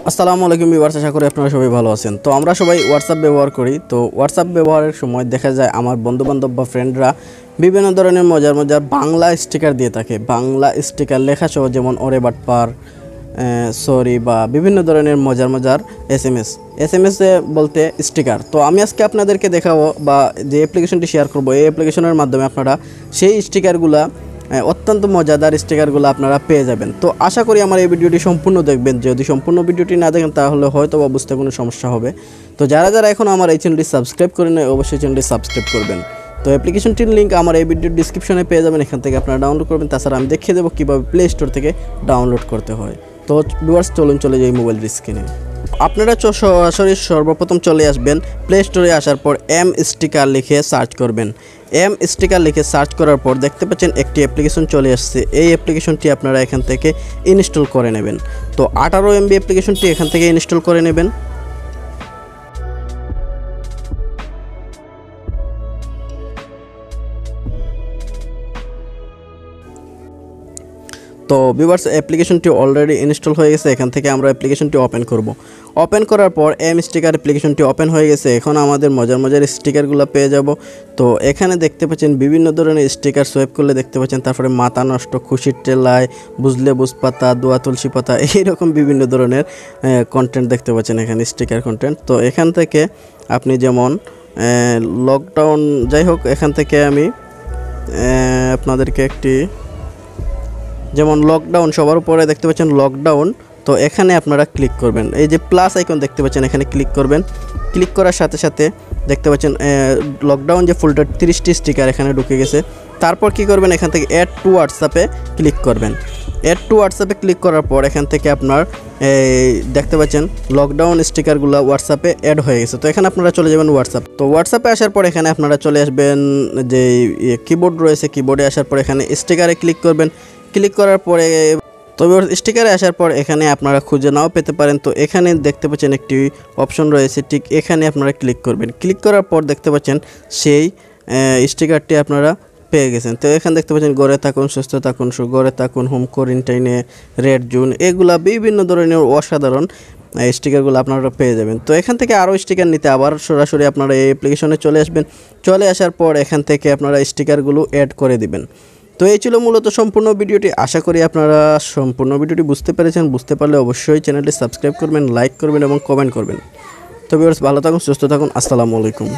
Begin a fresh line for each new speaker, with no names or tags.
আসসালামু আলাইকুম ভিউয়ার্স, আশা করি আপনারা সবাই ভালো আছেন। তো আমরা সবাই হোয়াটসঅ্যাপ ব্যবহার করি। তো হোয়াটসঅ্যাপ ব্যবহারের সময় দেখা যায় আমার বন্ধুবান্ধব বা ফ্রেন্ডরা বিভিন্ন ধরনের মজার মজার বাংলা স্টিকার দিয়ে থাকে। বাংলা স্টিকার লেখা সহ, যেমন ওরে বাটপার, সরি বা বিভিন্ন ধরনের মজার মজার এস এম এস বলতে স্টিকার। তো আমি আজকে আপনাদেরকে দেখাবো বা যে অ্যাপ্লিকেশনটি শেয়ার করব, এই অ্যাপ্লিকেশনের মাধ্যমে আপনারা সেই স্টিকারগুলা অত্যন্ত মজাদার স্টিকারগুলো আপনারা পেয়ে যাবেন। তো আশা করি আমার এই ভিডিওটি সম্পূর্ণ দেখবেন। যদি সম্পূর্ণ ভিডিওটি না দেখেন তাহলে হয়তো বা বুঝতে কোনো সমস্যা হবে। তো যারা যারা এখন আমার এই চ্যানেলটি সাবস্ক্রাইব করেন নাই, অবশ্যই চ্যানেলটি সাবস্ক্রাইব করবেন। তো অ্যাপ্লিকেশনটির লিঙ্ক আমার এই ভিডিওর ডিসক্রিপশনে পেয়ে যাবেন, এখান থেকে আপনারা ডাউনলোড করবেন। তাছাড়া আমি দেখিয়ে দেবো কীভাবে প্লে স্টোর থেকে ডাউনলোড করতে হয়। তো ভিউয়ার্স, চলে যাই মোবাইলের স্ক্রিনে। আপনারা সরাসরি সর্বপ্রথম চলে আসবেন প্লে স্টোরে। আসার পর এম স্টিকার লিখে সার্চ করবেন। এম স্টিকার লিখে সার্চ করার পর দেখতে পাচ্ছেন একটি অ্যাপ্লিকেশন চলে আসছে। এই অ্যাপ্লিকেশনটি আপনারা এখান থেকে ইনস্টল করে নেবেন। তো 18 MB অ্যাপ্লিকেশনটি এখান থেকে ইনস্টল করে নেবেন। তো ভিউয়ার্স, অ্যাপ্লিকেশনটি অলরেডি ইনস্টল হয়ে গেছে। এখান থেকে আমরা অ্যাপ্লিকেশনটি ওপেন করব। ওপেন করার পর এম স্টিকার অ্যাপ্লিকেশনটি ওপেন হয়ে গেছে। এখন আমাদের মজার মজার স্টিকারগুলো পেয়ে যাব। তো এখানে দেখতে পাচ্ছেন বিভিন্ন ধরনের স্টিকার সোয়াইপ করলে দেখতে পাচ্ছেন। তারপরে মাথা নষ্ট, খুশির টেলায়, বুঝলে বুঝ পাতা, দোয়া তুলসী পাতা, এইরকম বিভিন্ন ধরনের কন্টেন্ট দেখতে পাচ্ছেন এখানে, স্টিকার কন্টেন্ট। তো এখান থেকে আপনি যেমন লকডাউন, যাই হোক, এখান থেকে আমি আপনাদেরকে একটি, যেমন লকডাউন, সবার উপরে দেখতে পাচ্ছেন লকডাউন। তো এখানে আপনারা ক্লিক করবেন, এই যে প্লাস আইকন দেখতে পাচ্ছেন, এখানে ক্লিক করবেন। ক্লিক করার সাথে সাথে দেখতে পাচ্ছেন লকডাউন যে ফোল্ডার 30টি স্টিকার এখানে ঢুকে গেছে। তারপর কি করবেন, এখান থেকে অ্যাড টু হোয়াটসঅ্যাপে ক্লিক করবেন। অ্যাড টু হোয়াটসঅ্যাপে ক্লিক করার পর এখান থেকে আপনার দেখতে পাচ্ছেন লকডাউন স্টিকারগুলো হোয়াটসঅ্যাপে অ্যাড হয়ে গেছে। তো এখানে আপনারা চলে যাবেন হোয়াটসঅ্যাপ। তো হোয়াটসঅ্যাপে আসার পর এখানে আপনারা চলে আসবেন যে কিবোর্ড রয়েছে, কিবোর্ডে আসার পর এখানে স্টিকারে ক্লিক করবেন। ক্লিক করার পরে, তবে স্টিকারে আসার পর এখানে আপনারা খুঁজে নাও পেতে পারেন। তো এখানে দেখতে পাচ্ছেন একটি অপশন রয়েছে, ঠিক এখানে আপনারা ক্লিক করবেন। ক্লিক করার পর দেখতে পাচ্ছেন সেই স্টিকারটি আপনারা পেয়ে গেছেন। তো এখানে দেখতে পাচ্ছেন ঘরে থাকুন, সুস্থ থাকুন, ঘরে থাকুন, হোম কোয়ারেন্টাইনে, রেড জোন, এগুলা বিভিন্ন ধরনের অসাধারণ স্টিকারগুলো আপনারা পেয়ে যাবেন। তো এখান থেকে আরও স্টিকার নিতে আবার সরাসরি আপনারা এই অ্যাপ্লিকেশনে চলে আসবেন। চলে আসার পর এখান থেকে আপনারা স্টিকারগুলো অ্যাড করে দিবেন। তো এই ছিল মূলত সম্পূর্ণ ভিডিওটি। আশা করি আপনারা সম্পূর্ণ ভিডিওটি বুঝতে পেরেছেন। বুঝতে পারলে অবশ্যই চ্যানেলটি সাবস্ক্রাইব করবেন, লাইক করবেন এবং কমেন্ট করবেন। তো ভিউয়ার্স, ভালো থাকুন, সুস্থ থাকুন। আসসালামু আলাইকুম।